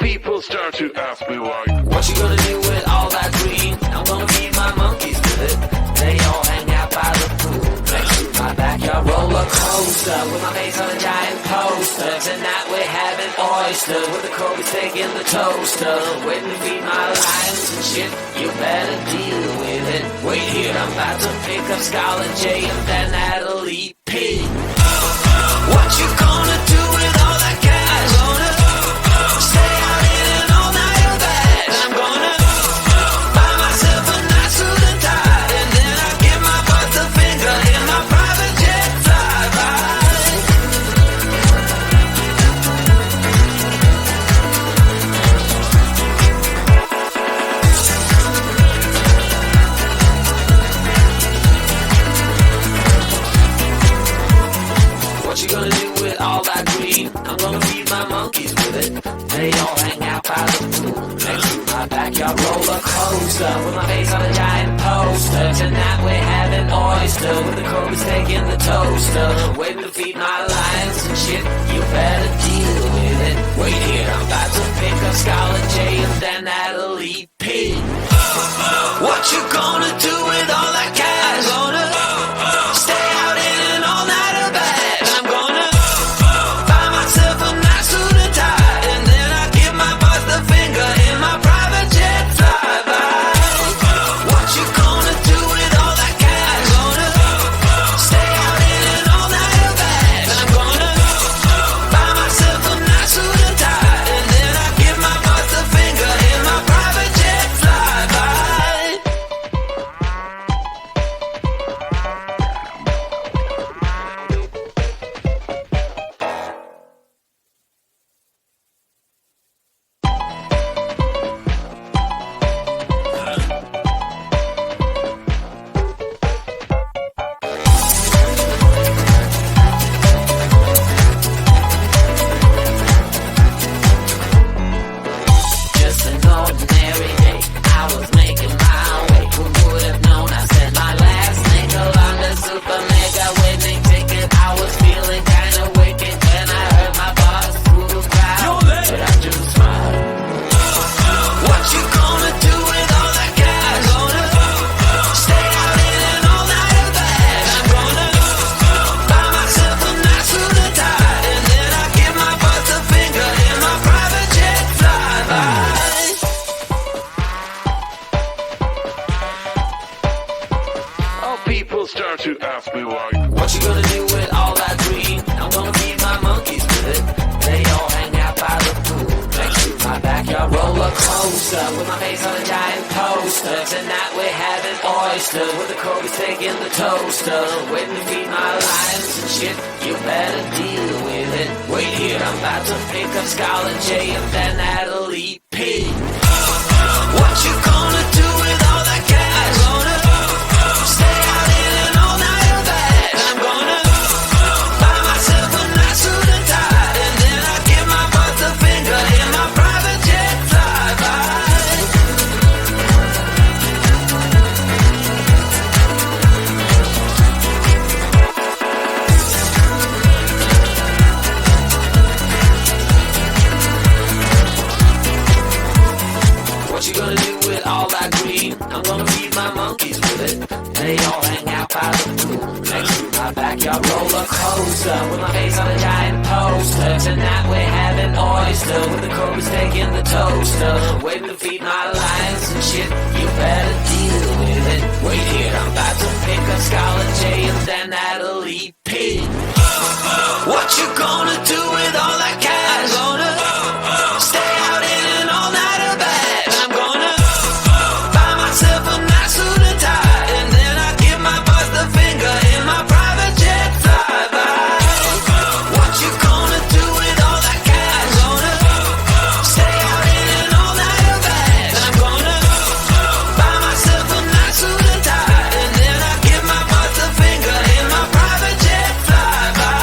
People start to ask me why. What you gonna do with all that green? I'm gonna feed my monkeys with it. They all hang out by the pool next to my backyard roller coaster with my face on a giant poster. Tonight we're having oysters with the Kobe steak in the toaster. Waiting to feed my lions and shit. You better deal with it. Wait here, I'm about to pick up Scarlett J and then Natalie P. What you gonna do with all that cash? Gonna stay out in an all-nighter bag. I'm gonna buy myself a nice suit and tie, and then I give my butt the finger in my private jet flyby. What you gonna do with all that green? I'm gonna feed my monkeys with it. They all hang out by the pool next to my backyard roller coaster with my face on a giant poster. Tonight we're having oyster with the Kobe steak in the toaster. Waiting to feed my lions and shit. You better deal with it. Wait here, I'm about to pick up Scarlett J and then Natalie P. What you gonna do with all that cash? Gonna stay out in an all-nighter bag. I'm gonna buy myself a nice suit and tie, and then I give my boss the finger in my private jet flyby. What you gonna do with all that cash? Gonna stay out in an all-nighter bag. I'm gonna buy myself a nice suit and tie, and then I give my boss the finger in my private jet flyby. Just an ordinary day, I was making my way. Who would have known I said my last nickel on the super mega winning ticket? I was feeling kinda wicked when I heard my boss through the crowd, but I just smiled. What you gonna do with all that cash? Gonna stay out in an all-nighter bag. I'm gonna buy myself a nice suit and tie, and then I give my boss a finger in my private jet flyby. People start to ask me why. What you gonna do with all that green? I'm gonna feed my monkeys with it. They all hang out by the pool next to my backyard roller coaster with my face on a giant poster. Tonight we're having oyster with the Kobe steak in the toaster. Waiting to feed my lions and shit. You better deal with it. Wait here, I'm about to pick up Scarlett J and then Natalie P. What you gonna do with all that cash? Gonna stay out in an all-nighter bag. I'm gonna buy myself a nice suit and tie, and then I give my boss the finger in my private jet flyby. What you gonna do with all that green? I'm gonna feed my monkeys with it. They all hang out by the pool next to my backyard roller coaster with my face on a giant poster. Tonight we're having oyster with the Kobe steak in the toaster. Waiting to feed my lions and shit. You better deal with it. Wait here, I'm about to pick up Scarlett J and then Natalie P. What you gonna do with all that cash? Gonna stay out in an all-nighter bag. I'm gonna buy myself a nice suit and tie, and then I give my boss the finger in my private jet flyby. What you gonna do with all that cash? Gonna stay out in an all-nighter bag. I'm gonna buy myself a nice suit and tie, and then I give my boss the finger in my private jet flyby.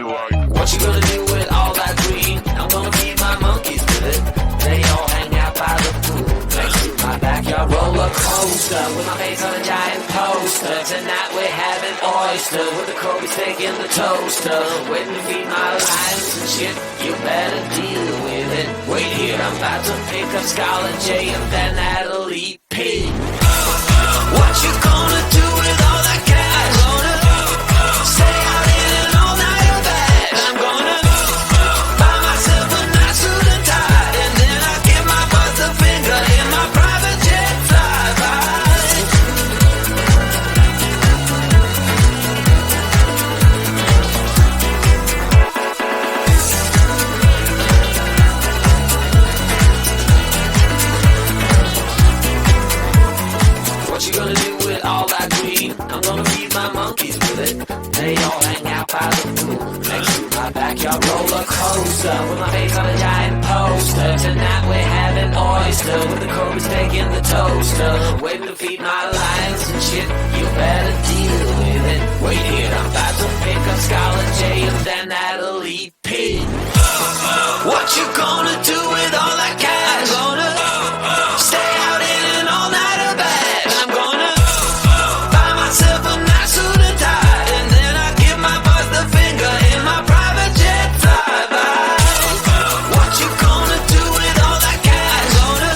me why. What you gonna do with all that green? I'm gonna feed my monkeys with it. They all hang out by the pool next to my backyard roller coaster with my face on a giant poster. Tonight we're having oyster with the Kobe steak in the toaster. Waiting to feed my lions and shit. You better deal with it. Wait here, I'm about to pick up Scarlett J and then Natalie P. What you gonna do with all that cash? Gonna stay out in an all-nighter bag. I'm gonna buy myself a nice suit and tie, and then I'll give my boss a finger in my private jet flyby. What you gonna do with all that green? I'm gonna feed my monkeys with it. They all hang out by the pool next to my backyard roller coaster with my face on a giant poster. Tonight we're having oyster with the Kobe steak in the toaster. Waiting to feed my lions and shit. You better deal with it. Wait here, I'm about to pick up Scarlett J and then Natalie P. What you gonna do with all that cash? Gonna stay out in an all-nighter bag. I'm gonna buy myself a nice suit and tie, and then I'll give my boss the finger in my private jet flyby. What you gonna do with all that cash? Gonna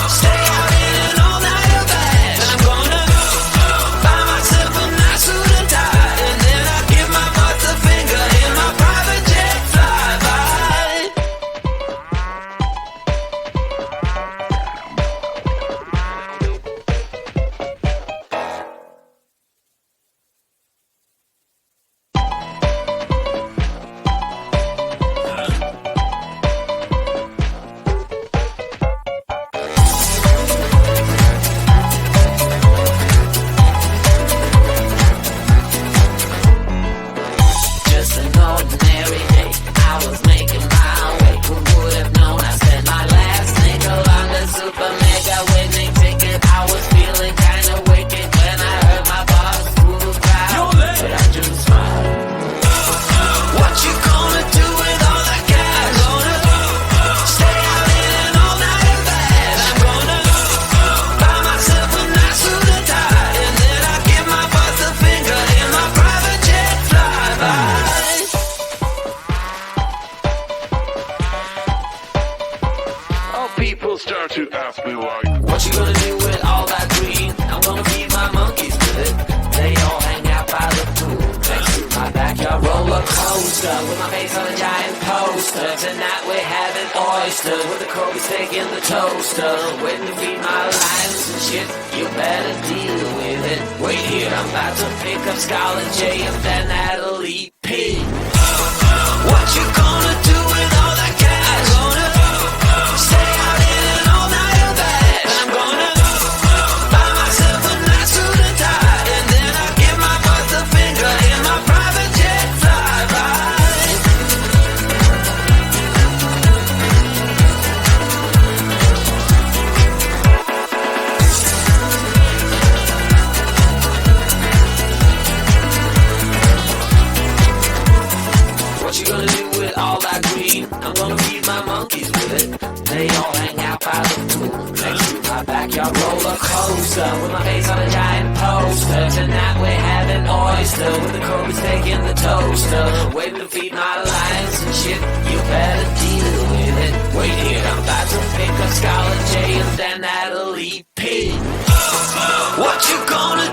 stay out in an all-nighter bag. I'm gonna buy myself a nice suit and tie, and then I'll give my boss the finger in my private jet flyby. Just an ordinary day, I was making my way. Who would have known I spent my last nickel on the super mega winning ticket? I was feeling kinda wicked when I heard my boss through the crowd, but I just smiled. What you gonna do with all that cash? Gonna stay out in an all-nighter bag. I'm gonna buy myself a nice suit and tie, and then I'll give my boss a finger in my private jet flyby. Oh, people start to ask me why. What you gonna do with all that green? I'm gonna feed my monkeys with it. They all hang out by the pool next to my backyard roller coaster with my face on a giant poster. Tonight we're having oyster with the Kobe steak in the toaster. Waiting to feed my lions and shit. You better deal with it. Wait here, I'm about to pick up Scarlett J and then Natalie P. What you gonna do with all that cash? Gonna stay out in an all-nighter bag. I'm gonna buy myself a nice suit and tie, and then I'll give my boss a finger in my private jet flyby. What you gonna do with all that green? I'm gonna feed my monkeys with it. They all hang out by the pool next to my backyard roller coaster with my face on a giant poster. Tonight we're having oyster with the Kobe steak in the toaster. Waiting to feed my lions and shit. You better deal with it. Wait here, I'm about to pick up Scarlett J and then Natalie P. What you gonna